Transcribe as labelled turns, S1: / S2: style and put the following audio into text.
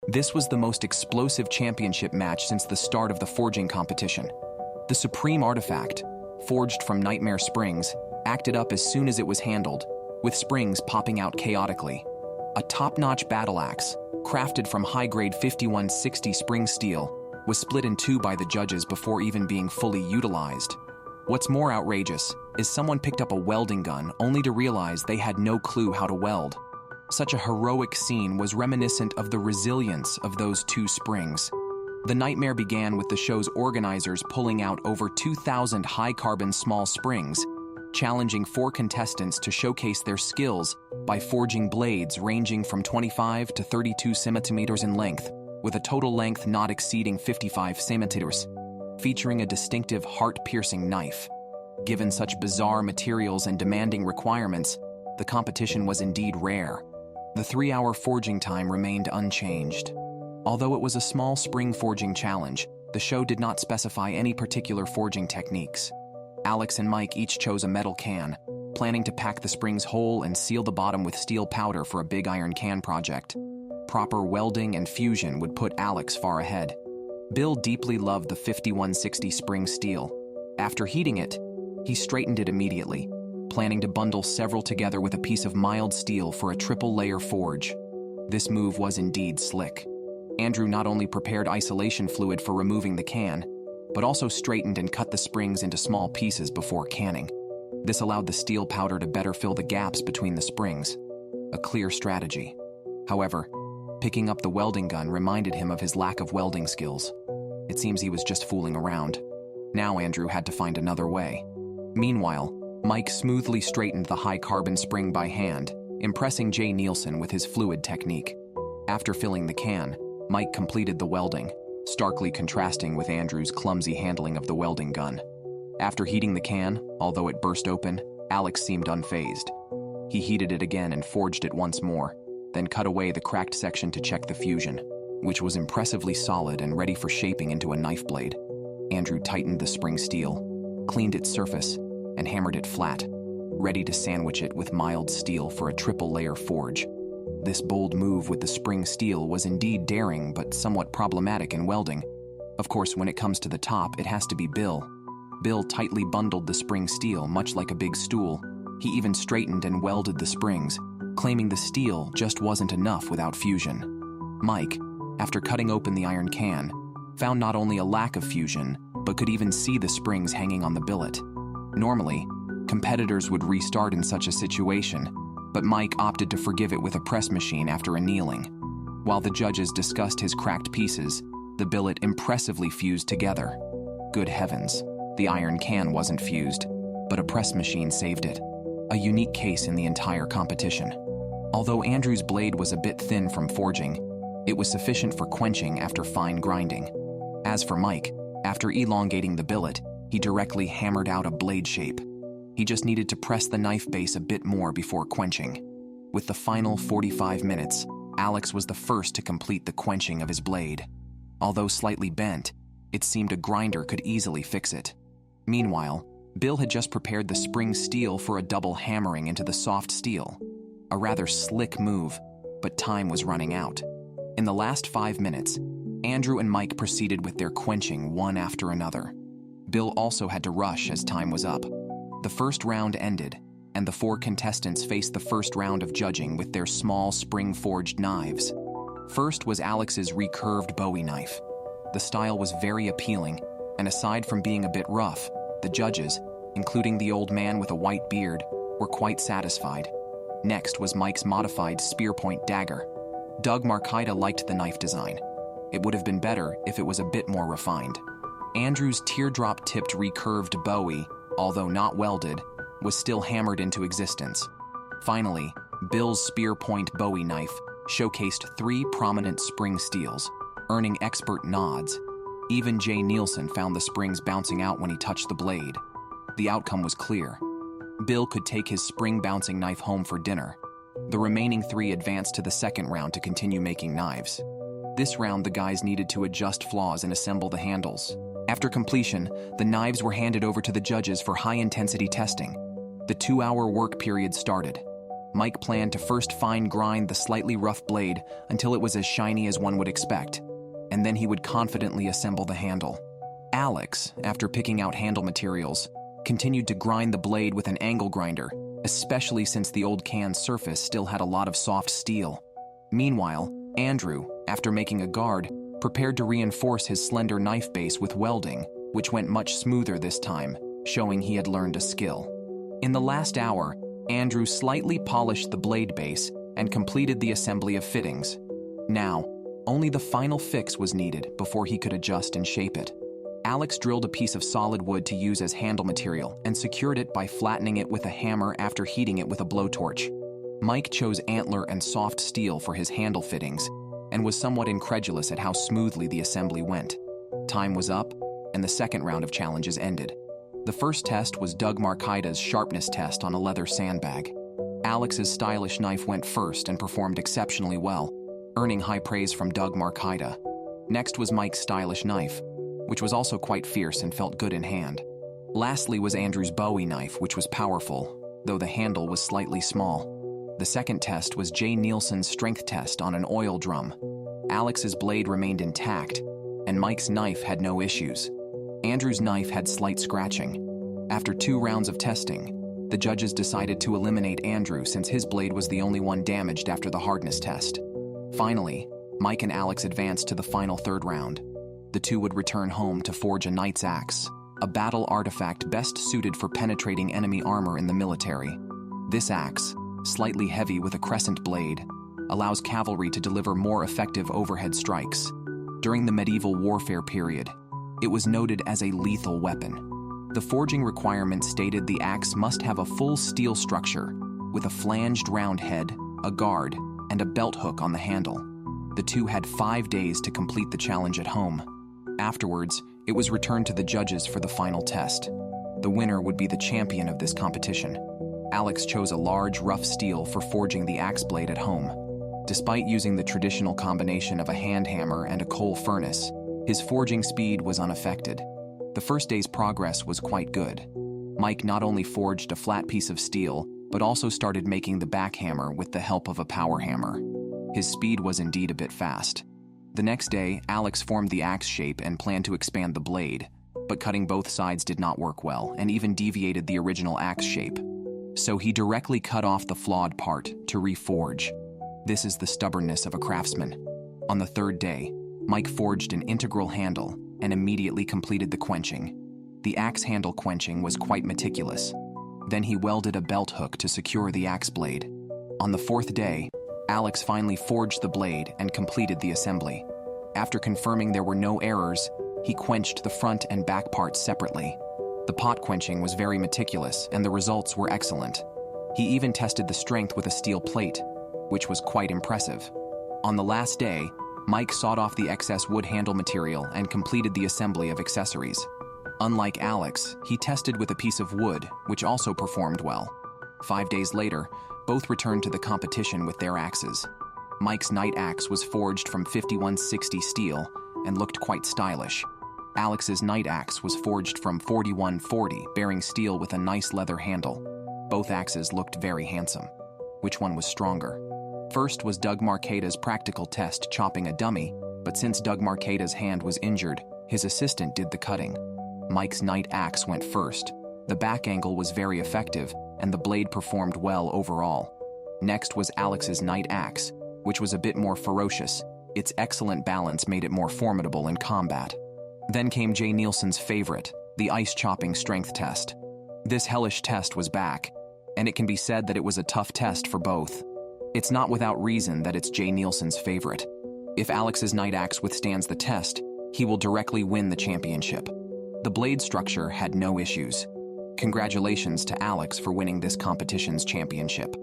S1: This was the most explosive championship match since the start of the forging competition. The supreme artifact, forged from nightmare springs, acted up as soon as it was handled, with springs popping out chaotically. A top-notch battle axe, crafted from high-grade 5160 spring steel, was split in two by the judges before even being fully utilized. What's more outrageous is someone picked up a welding gun only to realize they had no clue how to weld. Such a heroic scene was reminiscent of the resilience of those two springs. The nightmare began with the show's organizers pulling out over 2,000 high-carbon small springs, challenging 4 contestants to showcase their skills by forging blades ranging from 25 to 32 centimeters in length, with a total length not exceeding 55 centimeters, featuring a distinctive heart-piercing knife. Given such bizarre materials and demanding requirements, the competition was indeed rare. The 3-hour forging time remained unchanged. Although it was a small spring forging challenge, the show did not specify any particular forging techniques. Alex and Mike each chose a metal can, planning to pack the springs whole and seal the bottom with steel powder for a big iron can project. Proper welding and fusion would put Alex far ahead. Bill deeply loved the 5160 spring steel. After heating it, he straightened it immediately, planning to bundle several together with a piece of mild steel for a triple-layer forge. This move was indeed slick. Andrew not only prepared isolation fluid for removing the can, but also straightened and cut the springs into small pieces before canning. This allowed the steel powder to better fill the gaps between the springs. A clear strategy. However, picking up the welding gun reminded him of his lack of welding skills. It seems he was just fooling around. Now Andrew had to find another way. Meanwhile, Mike smoothly straightened the high-carbon spring by hand, impressing Jay Nielsen with his fluid technique. After filling the can, Mike completed the welding, starkly contrasting with Andrew's clumsy handling of the welding gun. After heating the can, although it burst open, Alex seemed unfazed. He heated it again and forged it once more, then cut away the cracked section to check the fusion, which was impressively solid and ready for shaping into a knife blade. Andrew tightened the spring steel, cleaned its surface, and hammered it flat, ready to sandwich it with mild steel for a triple-layer forge. This bold move with the spring steel was indeed daring but somewhat problematic in welding. Of course, when it comes to the top, it has to be Bill. Bill tightly bundled the spring steel, much like a big stool. He even straightened and welded the springs, claiming the steel just wasn't enough without fusion. Mike, after cutting open the iron can, found not only a lack of fusion, but could even see the springs hanging on the billet. Normally, competitors would restart in such a situation, but Mike opted to forgive it with a press machine after annealing. While the judges discussed his cracked pieces, the billet impressively fused together. Good heavens, the iron can wasn't fused, but a press machine saved it. A unique case in the entire competition. Although Andrew's blade was a bit thin from forging, it was sufficient for quenching after fine grinding. As for Mike, after elongating the billet, he directly hammered out a blade shape. He just needed to press the knife base a bit more before quenching. With the final 45 minutes, Alex was the first to complete the quenching of his blade. Although slightly bent, it seemed a grinder could easily fix it. Meanwhile, Bill had just prepared the spring steel for a double hammering into the soft steel. A rather slick move, but time was running out. In the last 5 minutes, Andrew and Mike proceeded with their quenching one after another. Bill also had to rush as time was up. The first round ended, and the 4 contestants faced the first round of judging with their small spring-forged knives. First was Alex's recurved Bowie knife. The style was very appealing, and aside from being a bit rough, the judges, including the old man with a white beard, were quite satisfied. Next was Mike's modified spear-point dagger. Doug Markida liked the knife design. It would have been better if it was a bit more refined. Andrew's teardrop-tipped recurved Bowie, although not welded, was still hammered into existence. Finally, Bill's spear-point Bowie knife showcased 3 prominent spring steels, earning expert nods. Even Jay Nielsen found the springs bouncing out when he touched the blade. The outcome was clear. Bill could take his spring-bouncing knife home for dinner. The remaining 3 advanced to the second round to continue making knives. This round, the guys needed to adjust flaws and assemble the handles. After completion, the knives were handed over to the judges for high-intensity testing. The 2-hour work period started. Mike planned to first fine-grind the slightly rough blade until it was as shiny as one would expect, and then he would confidently assemble the handle. Alex, after picking out handle materials, continued to grind the blade with an angle grinder, especially since the old can's surface still had a lot of soft steel. Meanwhile, Andrew, after making a guard, prepared to reinforce his slender knife base with welding, which went much smoother this time, showing he had learned a skill. In the last hour, Andrew slightly polished the blade base and completed the assembly of fittings. Now, only the final fix was needed before he could adjust and shape it. Alex drilled a piece of solid wood to use as handle material and secured it by flattening it with a hammer after heating it with a blowtorch. Mike chose antler and soft steel for his handle fittings and was somewhat incredulous at how smoothly the assembly went. Time was up, and the second round of challenges ended. The first test was Doug Markaida's sharpness test on a leather sandbag. Alex's stylish knife went first and performed exceptionally well, earning high praise from Doug Markaida. Next was Mike's stylish knife, which was also quite fierce and felt good in hand. Lastly was Andrew's Bowie knife, which was powerful, though the handle was slightly small. The second test was Jay Nielsen's strength test on an oil drum. Alex's blade remained intact, and Mike's knife had no issues. Andrew's knife had slight scratching. After 2 rounds of testing, the judges decided to eliminate Andrew since his blade was the only one damaged after the hardness test. Finally, Mike and Alex advanced to the final 3rd round. The two would return home to forge a knight's axe, a battle artifact best suited for penetrating enemy armor in the military. This axe, slightly heavy with a crescent blade, allows cavalry to deliver more effective overhead strikes. During the medieval warfare period, it was noted as a lethal weapon. The forging requirement stated the axe must have a full steel structure, with a flanged round head, a guard, and a belt hook on the handle. The two had 5 days to complete the challenge at home. Afterwards, it was returned to the judges for the final test. The winner would be the champion of this competition. Alex chose a large, rough steel for forging the axe blade at home. Despite using the traditional combination of a hand hammer and a coal furnace, his forging speed was unaffected. The first day's progress was quite good. Mike not only forged a flat piece of steel, but also started making the back hammer with the help of a power hammer. His speed was indeed a bit fast. The next day, Alex formed the axe shape and planned to expand the blade, but cutting both sides did not work well and even deviated the original axe shape. So he directly cut off the flawed part to reforge. This is the stubbornness of a craftsman. On the 3rd day, Mike forged an integral handle and immediately completed the quenching. The axe handle quenching was quite meticulous. Then he welded a belt hook to secure the axe blade. On the 4th day, Alex finally forged the blade and completed the assembly. After confirming there were no errors, he quenched the front and back parts separately. The pot quenching was very meticulous and the results were excellent. He even tested the strength with a steel plate, which was quite impressive. On the last day, Mike sawed off the excess wood handle material and completed the assembly of accessories. Unlike Alex, he tested with a piece of wood, which also performed well. 5 days later, both returned to the competition with their axes. Mike's knight axe was forged from 5160 steel and looked quite stylish. Alex's knight axe was forged from 4140 bearing steel with a nice leather handle. Both axes looked very handsome. Which one was stronger? First was Doug Markaida's practical test chopping a dummy, but since Doug Markaida's hand was injured, his assistant did the cutting. Mike's knight axe went first. The back angle was very effective, and the blade performed well overall. Next was Alex's knight axe, which was a bit more ferocious. Its excellent balance made it more formidable in combat. Then came Jay Nielsen's favorite, the ice-chopping strength test. This hellish test was back, and it can be said that it was a tough test for both. It's not without reason that it's Jay Nielsen's favorite. If Alex's knight axe withstands the test, he will directly win the championship. The blade structure had no issues. Congratulations to Alex for winning this competition's championship.